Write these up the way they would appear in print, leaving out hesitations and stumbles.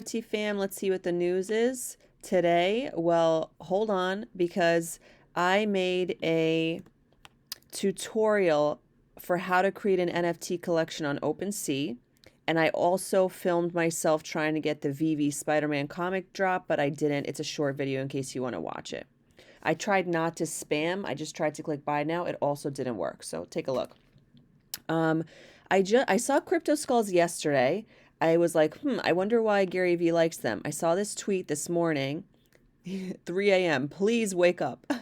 T fam, let's see what the news is today. Well, hold on because I made a tutorial for how to create an NFT collection on OpenSea. And I also filmed myself trying to get the VeVe Spiderman comic drop, but I didn't. It's a short video in case you want to watch it. I tried not to spam. I just tried to click buy now. It also didn't work. So take a look. Um, I saw CryptoSkulls yesterday. I was like, I wonder why Gary Vee likes them. I saw this tweet this morning, 3 a.m. Please wake up.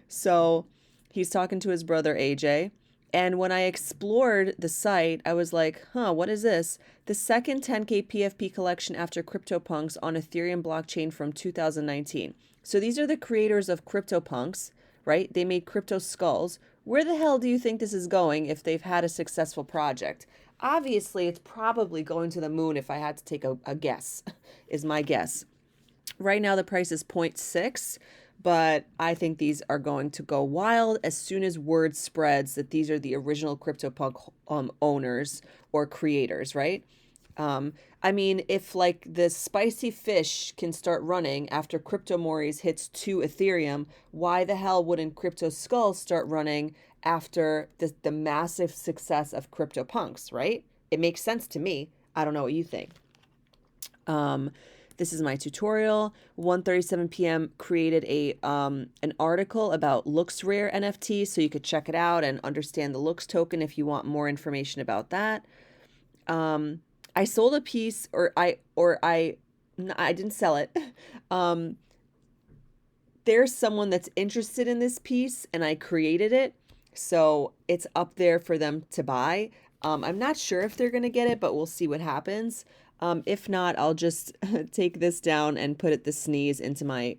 So he's talking to his brother AJ. And when I explored the site, I was like, what is this? The second 10K PFP collection after CryptoPunks on Ethereum blockchain from 2019. So these are the creators of CryptoPunks, right? They made CryptoSkulls. Where the hell do you think this is going if they've had a successful project? Obviously, it's probably going to the moon if I had to take a guess, is my guess. Right now, the price is zero point 0.6, but I think these are going to go wild as soon as word spreads that these are the original CryptoPunk owners or creators, right? I mean, if like the spicy fish can start running after CryptoMories hits 2 Ethereum, why the hell wouldn't CryptoSkulls start running after the massive success of CryptoPunks, right? It makes sense to me. I don't know what you think. Um, this is my tutorial. 1:37 p.m. created an article about Looks Rare NFT, so you could check it out and understand the Looks token if you want more information about that. I sold a piece, I didn't sell it. Um, there's someone that's interested in this piece, and I created it, so it's up there for them to buy. I'm not sure if they're gonna get it, but we'll see what happens. If not, I'll just take this down and put it the sneeze into my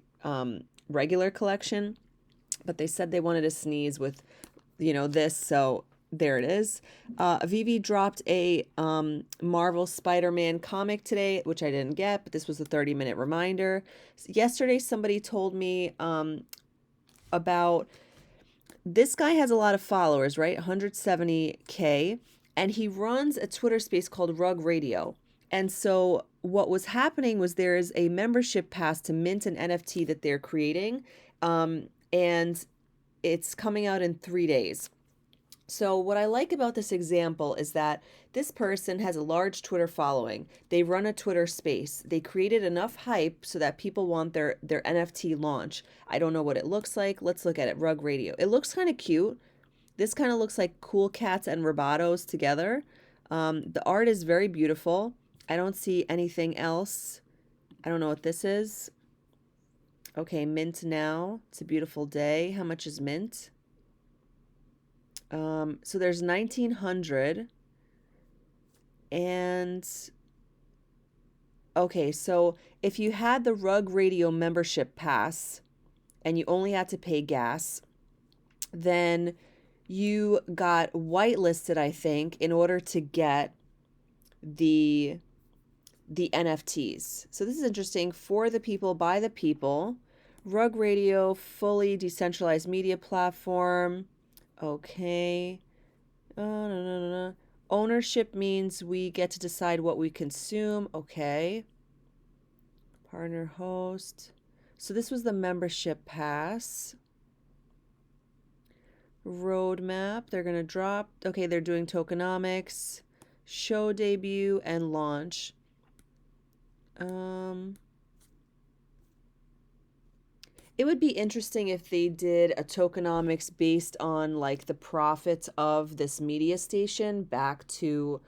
regular collection. But they said they wanted a sneeze with, this, so there it is. VeVe dropped a Marvel Spider-Man comic today, which I didn't get, but this was a 30-minute reminder. Yesterday, somebody told me about this guy has a lot of followers, right? 170K, and he runs a Twitter space called Rug Radio. And so what was happening was there is a membership pass to mint an NFT that they're creating, and it's coming out in 3 days. So what I like about this example is that this person has a large Twitter following. They run a Twitter space. They created enough hype so that people want their NFT launch. I don't know what it looks like. Let's look at it. Rug Radio. It looks kind of cute. This kind of looks like Cool Cats and Robotos together. The art is very beautiful. I don't see anything else. I don't know what this is. Okay, mint now. It's a beautiful day. How much is mint? So there's 1900, and okay, so if you had the Rug Radio membership pass and you only had to pay gas, then you got whitelisted, I think, in order to get the NFTs. So this is interesting. For the people, by the people. Rug Radio, fully decentralized media platform. Okay. No, no, no, no. Ownership means we get to decide what we consume. Okay. Partner host. So this was the membership pass. Roadmap. They're going to drop. Okay, they're doing tokenomics, show debut, and launch. It would be interesting if they did a tokenomics based on like the profits of this media station back to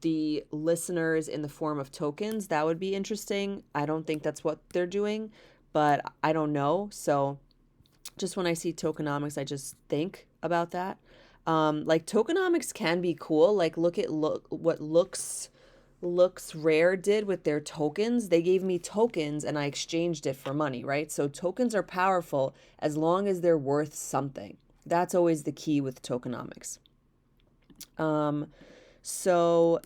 the listeners in the form of tokens. That would be interesting. I don't think that's what they're doing, but I don't know. So just when I see tokenomics, I just think about that. Like tokenomics can be cool. Like look what Looks Rare did with their tokens. They gave me tokens and I exchanged it for money, right? So tokens are powerful as long as they're worth something. That's always the key with tokenomics. So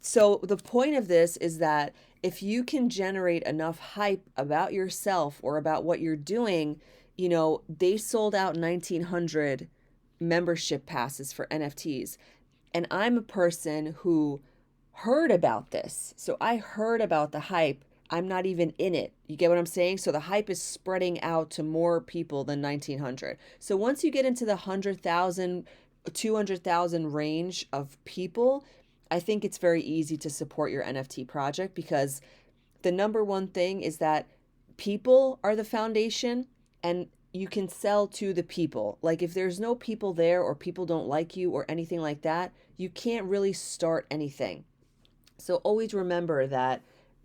the point of this is that if you can generate enough hype about yourself or about what you're doing, they sold out 1900 membership passes for NFTs. And I'm a person who heard about this. So I heard about the hype. I'm not even in it. You get what I'm saying? So the hype is spreading out to more people than 1900. So once you get into the 100,000, 200,000 range of people, I think it's very easy to support your NFT project because the number one thing is that people are the foundation and you can sell to the people. Like if there's no people there or people don't like you or anything like that, you can't really start anything. So always remember that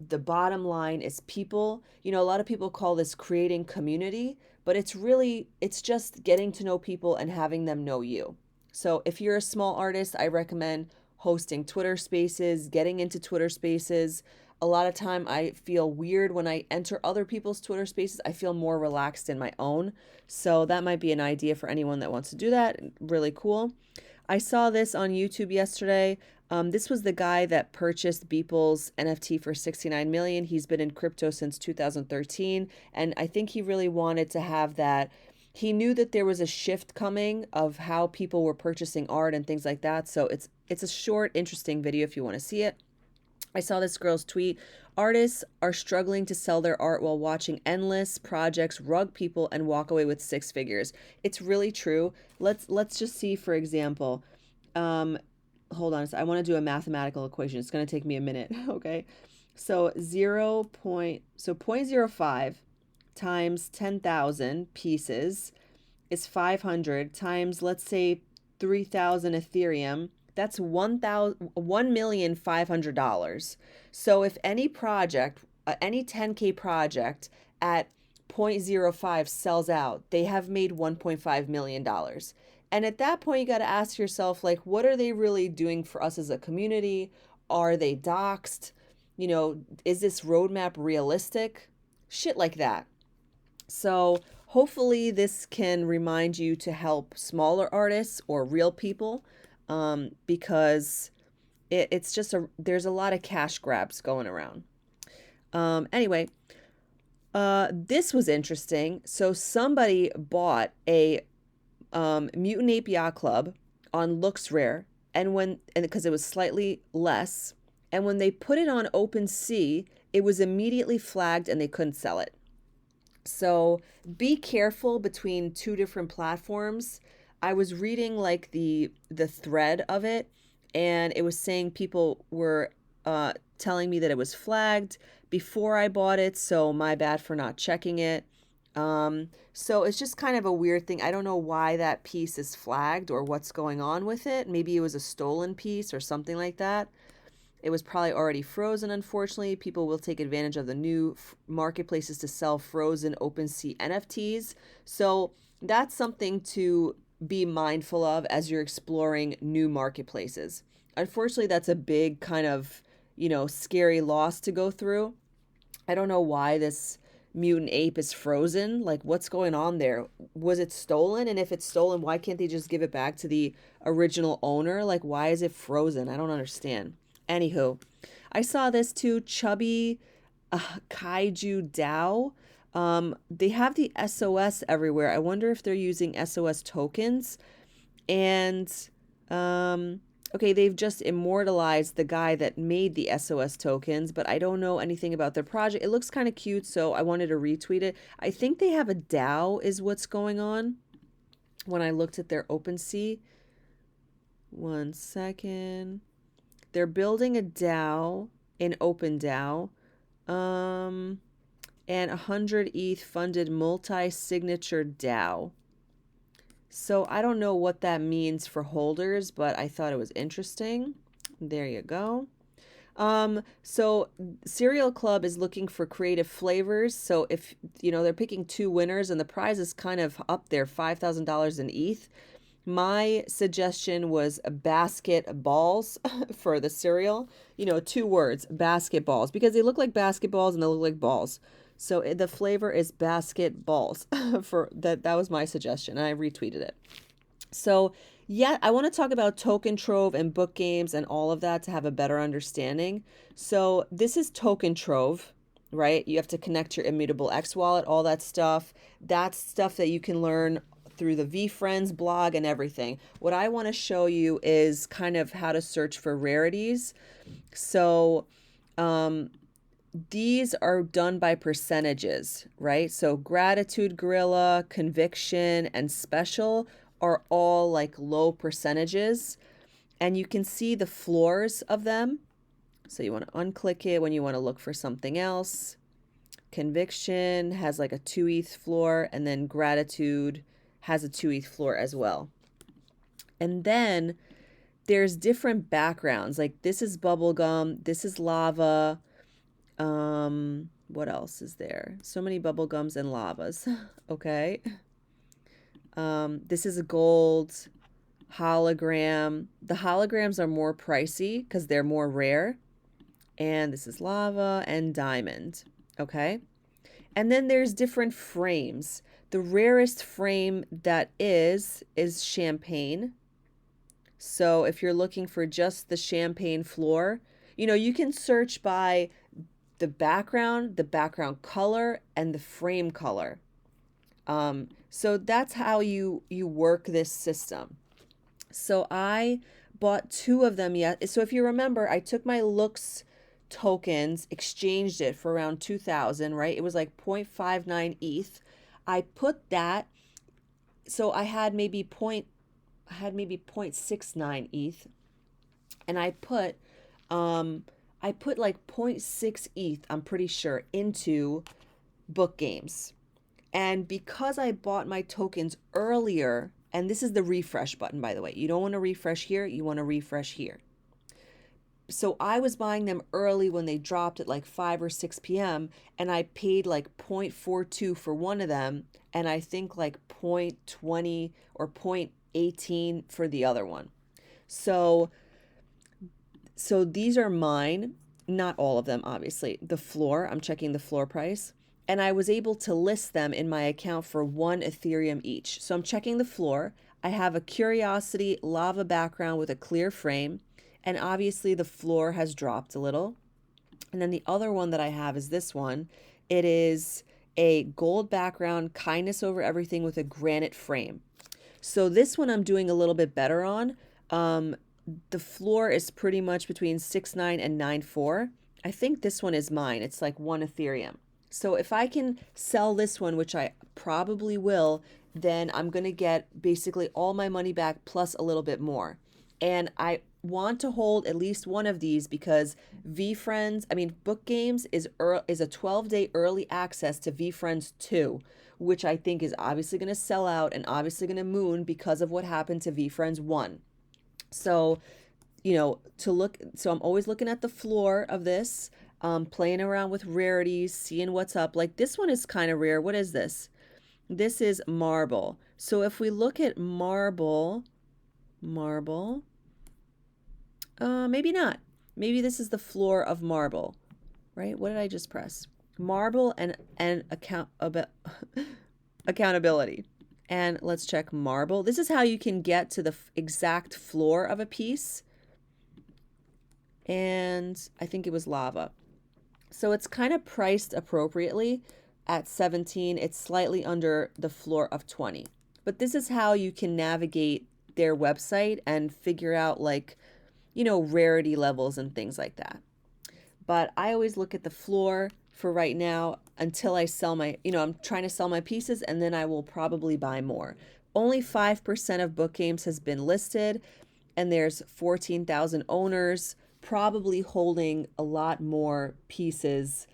the bottom line is people. You know, a lot of people call this creating community, but it's just getting to know people and having them know you. So if you're a small artist, I recommend hosting Twitter spaces, getting into Twitter spaces. A lot of time I feel weird when I enter other people's Twitter spaces. I feel more relaxed in my own. So that might be an idea for anyone that wants to do that. Really cool. I saw this on YouTube yesterday. This was the guy that purchased Beeple's NFT for 69 million. He's been in crypto since 2013, and I think he really wanted to have that. He knew that there was a shift coming of how people were purchasing art and things like that. So it's a short, interesting video if you want to see it. I saw this girl's tweet. Artists are struggling to sell their art while watching endless projects rug people and walk away with six figures. It's really true. Let's just see, for example. Um, Hold on. I want to do a mathematical equation. It's going to take me a minute. Okay. So 0.05 times 10,000 pieces is 500 times, let's say, 3,000 Ethereum. That's $1,500,000. So if any project, any 10K project at 0.05 sells out, they have made $1.5 million. And at that point, you got to ask yourself, like, what are they really doing for us as a community? Are they doxxed? You know, is this roadmap realistic? Shit like that. So hopefully this can remind you to help smaller artists or real people, because it's just there's a lot of cash grabs going around. Anyway, this was interesting. So somebody bought a Mutant Ape Yacht Club on LooksRare, and because it was slightly less, and when they put it on OpenSea, it was immediately flagged and they couldn't sell it. So be careful between two different platforms. I was reading like the thread of it, and it was saying people were telling me that it was flagged before I bought it, so my bad for not checking it. So it's just kind of a weird thing. I don't know why that piece is flagged or what's going on with it. Maybe it was a stolen piece or something like that. It was probably already frozen, unfortunately. People will take advantage of the new marketplaces to sell frozen OpenSea NFTs. So that's something to be mindful of as you're exploring new marketplaces. Unfortunately, that's a big kind of, scary loss to go through. I don't know why this mutant ape is frozen. Like, what's going on there? Was it stolen? And if it's stolen, why can't they just give it back to the original owner? Like, why is it frozen? I don't understand. Anywho, I saw this too. Chubby Kaiju DAO. They have the SOS everywhere. I wonder if they're using SOS tokens. And okay, they've just immortalized the guy that made the SOS tokens, but I don't know anything about their project. It looks kind of cute, so I wanted to retweet it. I think they have a DAO is what's going on when I looked at their OpenSea. One second. They're building a DAO in OpenDAO. And 100 ETH funded multi-signature DAO. So I don't know what that means for holders, but I thought it was interesting. There you go. So Serial Club is looking for creative flavors. So if, they're picking two winners and the prize is kind of up there, $5,000 in ETH. My suggestion was basketballs for the cereal. 2 words, basketballs, because they look like basketballs and they look like balls. So the flavor is basketballs for that. That was my suggestion, and I retweeted it. So yeah, I want to talk about Token Trove and book games and all of that to have a better understanding. So this is Token Trove, right? You have to connect your immutable X wallet, all that stuff. That's stuff that you can learn through the VeFriends blog and everything. What I want to show you is kind of how to search for rarities. So these are done by percentages, right? So gratitude gorilla, conviction, and special are all like low percentages. And you can see the floors of them. So you want to unclick it when you want to look for something else. Conviction has like a 2 ETH floor, and then gratitude has a 2 ETH floor as well. And then there's different backgrounds. Like this is bubblegum, this is lava. What else is there? So many bubblegums and lavas. Okay. This is a gold hologram. The holograms are more pricey because they're more rare. And this is lava and diamond. Okay. And then there's different frames. The rarest frame that is champagne. So if you're looking for just the champagne floor, you can search by the background color, and the frame color. So that's how you work this system. So I bought 2 of them yet. So if you remember, I took my looks tokens, exchanged it for around 2,000, right? It was like 0.59 ETH. I put that, so I had maybe 0.69 ETH, and I put like 0.6 ETH, I'm pretty sure, into book games. And because I bought my tokens earlier, and this is the refresh button, by the way. You don't want to refresh here, you want to refresh here. So I was buying them early when they dropped at like 5 or 6 p.m. and I paid like 0.42 for one of them, and I think like 0.20 or 0.18 for the other one. So these are mine, not all of them, obviously. The floor, I'm checking the floor price, and I was able to list them in my account for 1 Ethereum each. So I'm checking the floor. I have a Curiosity lava background with a clear frame. And obviously the floor has dropped a little. And then the other one that I have is this one. It is a gold background, kindness over everything with a granite frame. So this one I'm doing a little bit better on. The floor is pretty much between 6.9 and 9.4. I think this one is mine. It's like 1 Ethereum. So if I can sell this one, which I probably will, then I'm going to get basically all my money back plus a little bit more. And I want to hold at least one of these because Book Games is a 12-day early access to VeFriends 2, which I think is obviously going to sell out and obviously going to moon because of what happened to VeFriends 1. So, so I'm always looking at the floor of this, playing around with rarities, seeing what's up. Like this one is kind of rare. What is this? This is marble. So if we look at marble, maybe not. Maybe this is the floor of marble, right? What did I just press? Marble and accountability. And let's check marble. This is how you can get to the exact floor of a piece. And I think it was lava. So it's kind of priced appropriately at 17. It's slightly under the floor of 20. But this is how you can navigate their website and figure out rarity levels and things like that. But I always look at the floor for right now until I sell I'm trying to sell my pieces, and then I will probably buy more. Only 5% of Book Games has been listed, and there's 14,000 owners probably holding a lot more pieces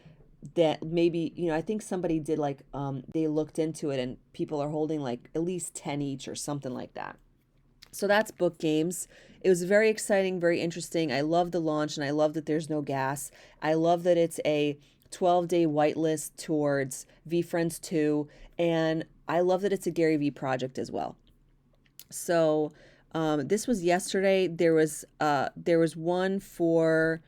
that maybe, I think somebody did they looked into it and people are holding like at least 10 each or something like that. So that's Book Games. It was very exciting, very interesting. I love the launch, and I love that there's no gas. I love that it's a 12-day whitelist towards VeFriends 2, and I love that it's a Gary Vee project as well. So this was yesterday. There was one for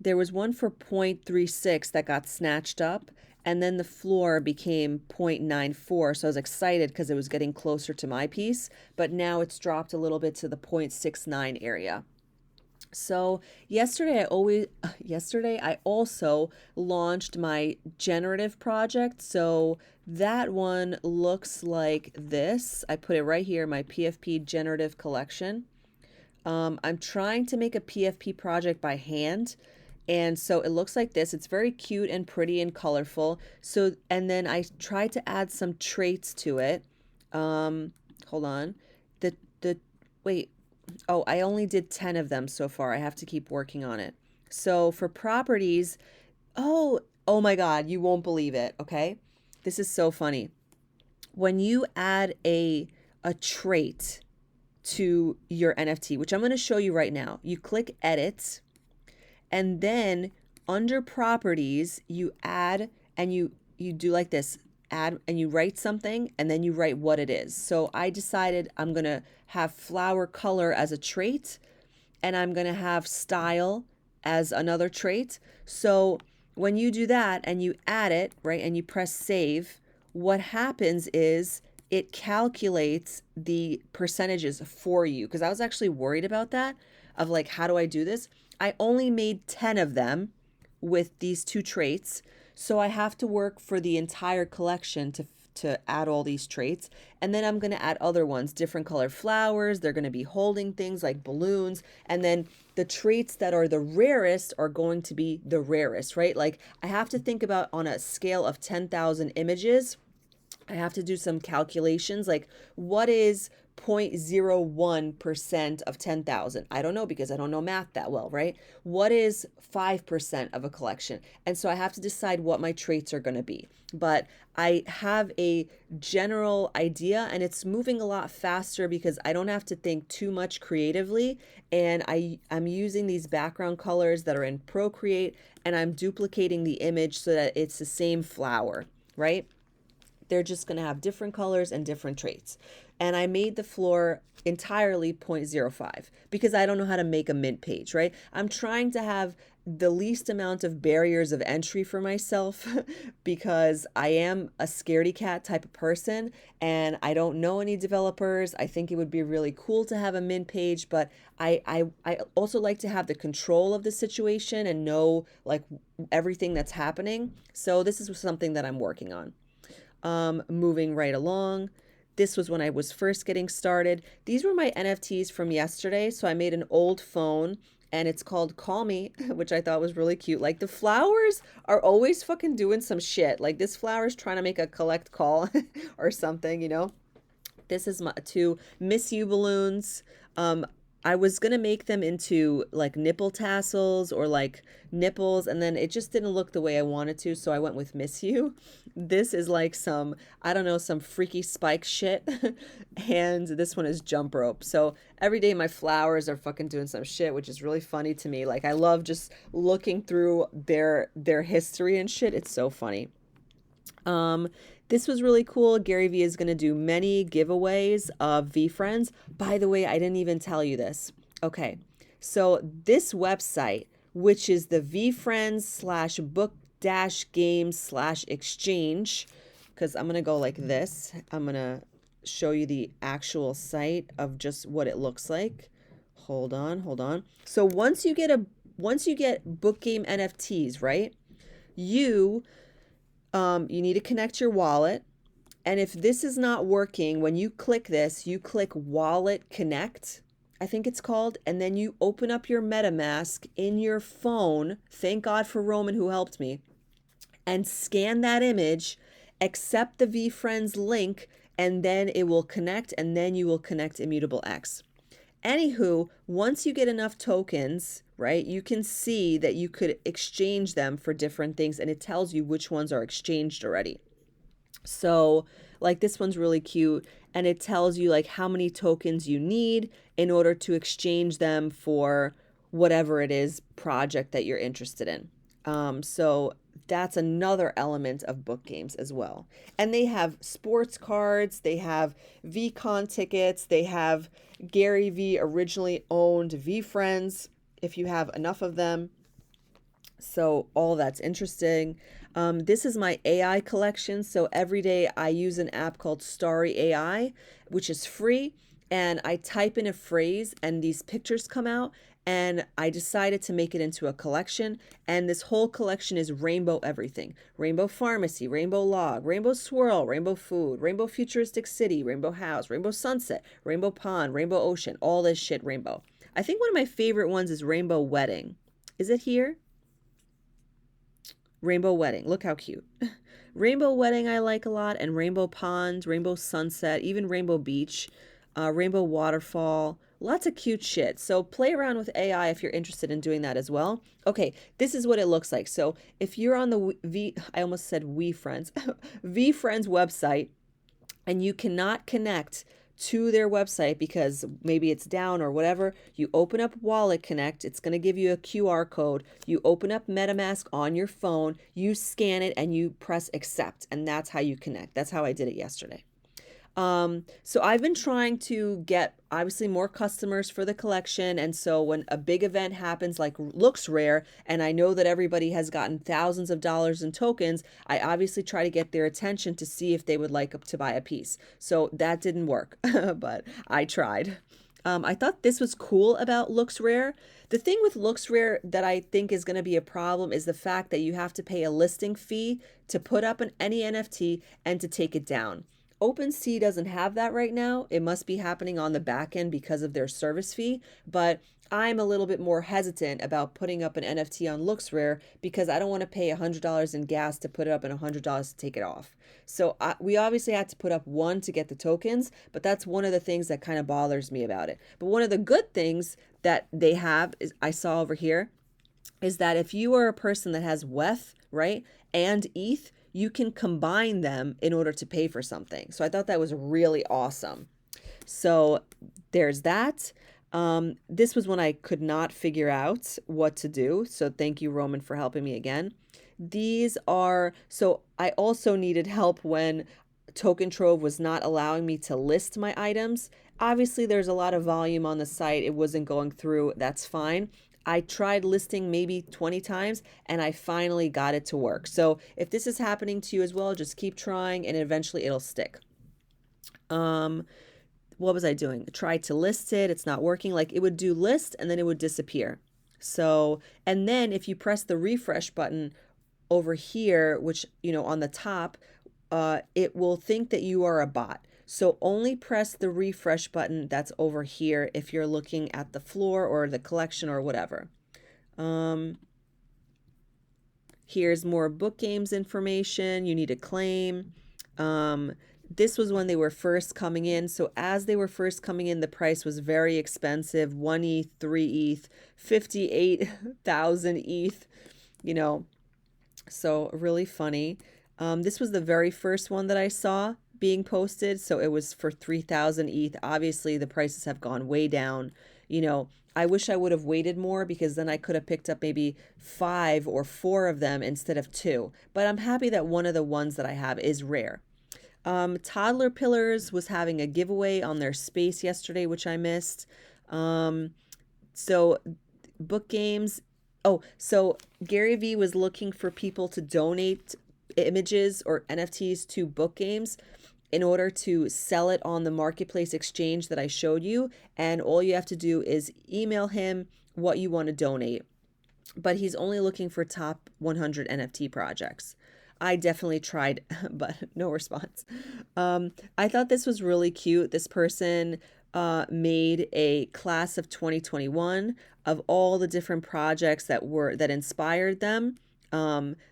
0.36 that got snatched up, and then the floor became 0.94. So I was excited because it was getting closer to my piece, but now it's dropped a little bit to the 0.69 area. So yesterday I also launched my generative project. So that one looks like this. I put it right here, my PFP generative collection. I'm trying to make a PFP project by hand. And so it looks like this. It's very cute and pretty and colorful. So, and then I tried to add some traits to it. Um, Hold on. The wait. Oh, I only did 10 of them so far. I have to keep working on it. So for properties, oh my God, you won't believe it, okay? This is so funny. When you add a trait to your NFT, which I'm going to show you right now, you click edit, and then under properties you add, and you do like this, add, and you write something, and then you write what it is. So I decided I'm going to have flower color as a trait, and I'm going to have style as another trait. So when you do that and you add it, right, and you press save, what happens is it calculates the percentages for you. Because I was actually worried about that, of like, how do I do this? I only made 10 of them with these two traits. So I have to work for the entire collection to add all these traits. And then I'm going to add other ones, different colored flowers. They're going to be holding things like balloons. And then the traits that are the rarest are going to be the rarest, right? Like I have to think about on a scale of 10,000 images. I have to do some calculations like what is 0.01% of 10,000? I don't know because I don't know math that well, right? What is 5% of a collection? And so I have to decide what my traits are going to be. But I have a general idea and it's moving a lot faster because I don't have to think too much creatively. And I'm using these background colors that are in Procreate and I'm duplicating the image so that it's the same flower, right? They're just going to have different colors and different traits. And I made the floor entirely 0.05 because I don't know how to make a mint page, right? I'm trying to have the least amount of barriers of entry for myself because I am a scaredy cat type of person and I don't know any developers. I think it would be really cool to have a mint page, but I also like to have the control of the situation and know like everything that's happening. So this is something that I'm working on. Moving right along. This was when I was first getting started. These were my NFTs from yesterday. So I made an old phone and it's called Call Me, which I thought was really cute. Like the flowers are always fucking doing some shit. Like this flower is trying to make a collect call or something, you know? This is my two Miss You balloons. Um, I was gonna make them into like nipple tassels or like nipples, and then it just didn't look the way I wanted to, so I went with Miss You. This is like some, I don't know, some freaky spike shit. And this one is jump rope. So every day my flowers are fucking doing some shit, which is really funny to me. Like I love just looking through their history and shit. It's so funny. Um, this was really cool. Gary Vee is going to do many giveaways of VeFriends. By the way, I didn't even tell you this. Okay, so this website, which is the VeFriends slash book dash games slash exchange, because I'm going to go like this. I'm going to show you the actual site of just what it looks like. Hold on, hold on. So once you get book game NFTs, right? You you need to connect your wallet. And if this is not working, when you click this, you click Wallet Connect, I think it's called, and then you open up your MetaMask in your phone. Thank God for Roman who helped me. And scan that image, accept the VeFriends link, and then it will connect, and then you will connect Immutable X. Anywho, once you get enough tokens, right, you can see that you could exchange them for different things and it tells you which ones are exchanged already. So, like this one's really cute and it tells you like how many tokens you need in order to exchange them for whatever it is project that you're interested in. So that's another element of book games as well. And they have sports cards, they have VCon tickets, they have Gary Vee originally owned VeFriends if you have enough of them. So all that's interesting. This is my AI collection. So every day I use an app called Starry AI, which is free. And I type in a phrase and these pictures come out. and I decided to make it into a collection. And this whole collection is rainbow everything: rainbow pharmacy, rainbow log, rainbow swirl, rainbow food, rainbow futuristic city, rainbow house, rainbow sunset, rainbow pond, rainbow ocean, all this shit rainbow. I think one of my favorite ones is rainbow wedding. Is it here? Rainbow wedding. Look how cute. Rainbow wedding I like a lot, and rainbow pond, rainbow sunset, even rainbow beach, rainbow waterfall. Lots of cute shit. So play around with AI if you're interested in doing that as well. Okay, this is what it looks like. So if you're on the I almost said VeFriends, VeFriends website, and you cannot connect to their website because maybe it's down or whatever, you open up Wallet Connect. It's going to give you a QR code. You open up MetaMask on your phone, you scan it, and you press accept. And that's how you connect. That's how I did it yesterday. So I've been trying to get obviously more customers for the collection. And so when a big event happens like Looks Rare, and I know that everybody has gotten thousands of dollars in tokens, I obviously try to get their attention to see if they would like to buy a piece. So that didn't work, but I tried. I thought this was cool about Looks Rare. The thing with Looks Rare that I think is going to be a problem is the fact that you have to pay a listing fee to put up any NFT and to take it down. OpenSea doesn't have that right now. It must be happening on the back end because of their service fee, but I'm a little bit more hesitant about putting up an NFT on LooksRare because I don't want to pay $100 in gas to put it up and $100 to take it off. So we obviously had to put up one to get the tokens, but that's one of the things that kind of bothers me about it. But one of the good things that they have is I saw over here is that if you are a person that has WETH, right, and ETH, you can combine them in order to pay for something. So I thought that was really awesome. So there's that. This was when I could not figure out what to do. So thank you, Roman, for helping me again. These are, so I also needed help when Token Trove was not allowing me to list my items. Obviously, there's a lot of volume on the site. It wasn't going through. That's fine. I tried listing maybe 20 times and I finally got it to work. So if this is happening to you as well, just keep trying and eventually it'll stick. What was I doing? Tried to list it. It's not working. Like it would do list and then it would disappear. So, and then if you press the refresh button over here, which, on the top, it will think that you are a bot. So only press the refresh button that's over here if you're looking at the floor or the collection or whatever. Here's more book games information. You need a claim. This was when they were first coming in. So as they were first coming in, the price was very expensive. 1 ETH, 3 ETH, 58,000 ETH, so really funny. This was the very first one that I saw being posted. So it was for 3,000 ETH. Obviously, the prices have gone way down. I wish I would have waited more because then I could have picked up maybe 5 or 4 of them instead of 2. But I'm happy that one of the ones that I have is rare. Toddler Pillars was having a giveaway on their space yesterday, which I missed. So book games. Oh, so Gary Vee was looking for people to donate images or NFTs to book games in order to sell it on the marketplace exchange that I showed you. And all you have to do is email him what you want to donate. But he's only looking for top 100 NFT projects. I definitely tried, but no response. I thought this was really cute. This person made a class of 2021 of all the different projects that inspired them.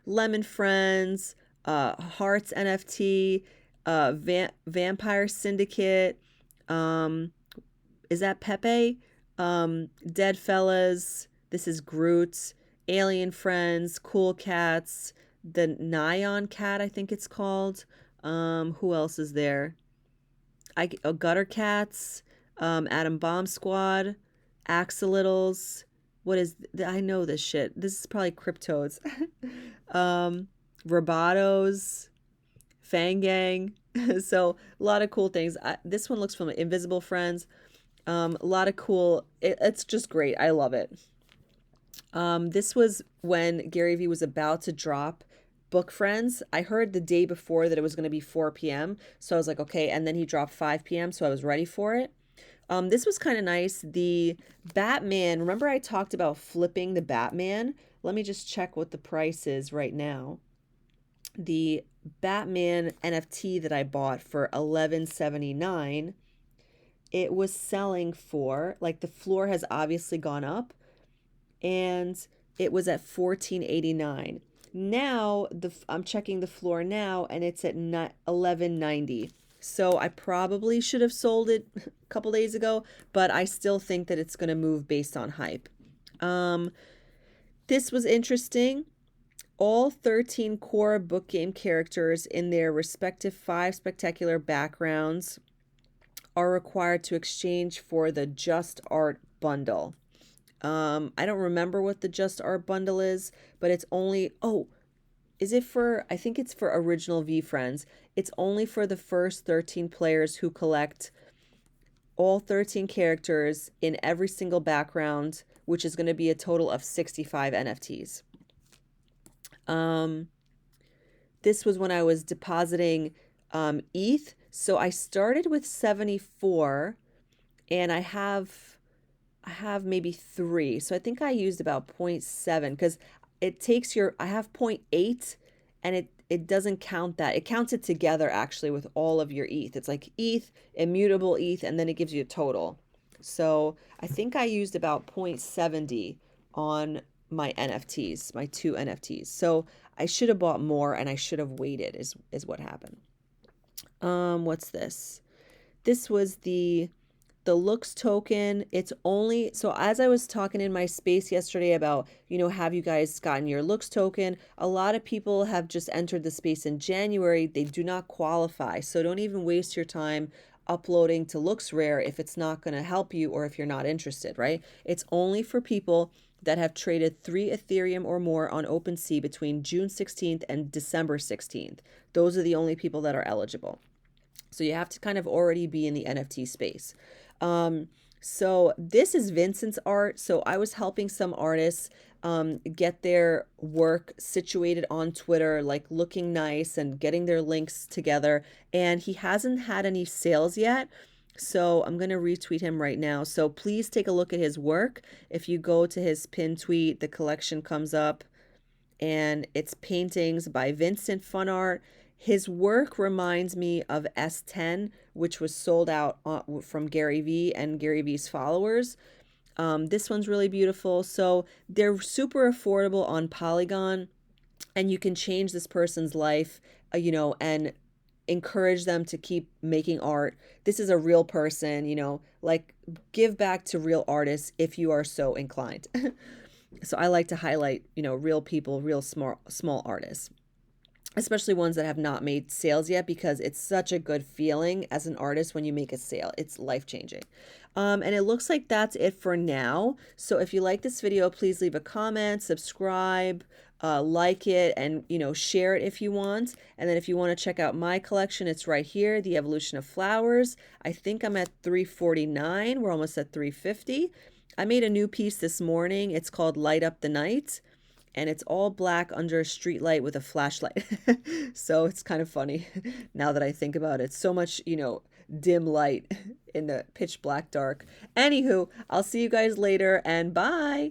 Lemon Friends, Hearts NFT, Vampire Syndicate, is that Pepe? Dead Fellas, this is Groot, Alien Friends, Cool Cats, the Nyan Cat, I think it's called. Who else is there? Gutter Cats, Atom Bomb Squad, Axolotls. I know this shit. This is probably Cryptodes. Robotos, Fangang. So a lot of cool things. This one looks from Invisible Friends. A lot of cool. It's just great. I love it. This was when Gary Vee was about to drop Book Friends. I heard the day before that it was going to be 4 p.m. So I was like, okay. And then he dropped 5 p.m. So I was ready for it. This was kind of nice. The Batman, remember I talked about flipping the Batman? Let me just check what the price is right now. The Batman NFT that I bought for 11.79, it was selling for, like, the floor has obviously gone up, and it was at 14.89. Now I'm checking the floor now, and it's at 11.90. So I probably should have sold it a couple days ago, but I still think that it's going to move based on hype. This was interesting. All 13 core book game characters in their respective 5 spectacular backgrounds are required to exchange for the Just Art bundle. I don't remember what the Just Art bundle is, but it's only, oh, is it for, I think it's for original V friends. It's only for the first 13 players who collect all 13 characters in every single background, which is going to be a total of 65 NFTs. This was when I was depositing ETH. So I started with 74, and I have maybe 3. So I think I used about 0.7, because it takes your, I have 0.8, and it doesn't count that. It counts it together actually with all of your ETH. It's like ETH, immutable ETH, and then it gives you a total. So I think I used about 0.70 on my NFTs, my 2 NFTs. So I should have bought more, and I should have waited is what happened. What's this? This was the looks token. It's only, so as I was talking in my space yesterday about, have you guys gotten your looks token? A lot of people have just entered the space in January. They do not qualify. So don't even waste your time uploading to Looks Rare if it's not going to help you, or if you're not interested, right? It's only for people that have traded 3 Ethereum or more on OpenSea between June 16th and December 16th. Those are the only people that are eligible. So you have to kind of already be in the NFT space. So this is Vincent's art. So I was helping some artists get their work situated on Twitter, like looking nice and getting their links together. And he hasn't had any sales yet. So I'm going to retweet him right now. So please take a look at his work. If you go to his pin tweet, the collection comes up, and it's paintings by Vincent Fun Art. His work reminds me of S10, which was sold out from Gary Vee and Gary Vee's followers. This one's really beautiful. So they're super affordable on Polygon, and you can change this person's life, and encourage them to keep making art. This is a real person, like, give back to real artists if you are so inclined. So I like to highlight, real people, real small artists, especially ones that have not made sales yet, because it's such a good feeling as an artist when you make a sale. It's life-changing. And it looks like that's it for now. So if you like this video, please leave a comment, subscribe, like it, and share it if you want. And then if you want to check out my collection, it's right here, The Evolution of Flowers. I think I'm at 349. We're almost at 350. I made a new piece this morning. It's called Light Up the Night, and it's all black under a street light with a flashlight. So it's kind of funny now that I think about it. So much, dim light in the pitch black dark. Anywho, I'll see you guys later, and bye.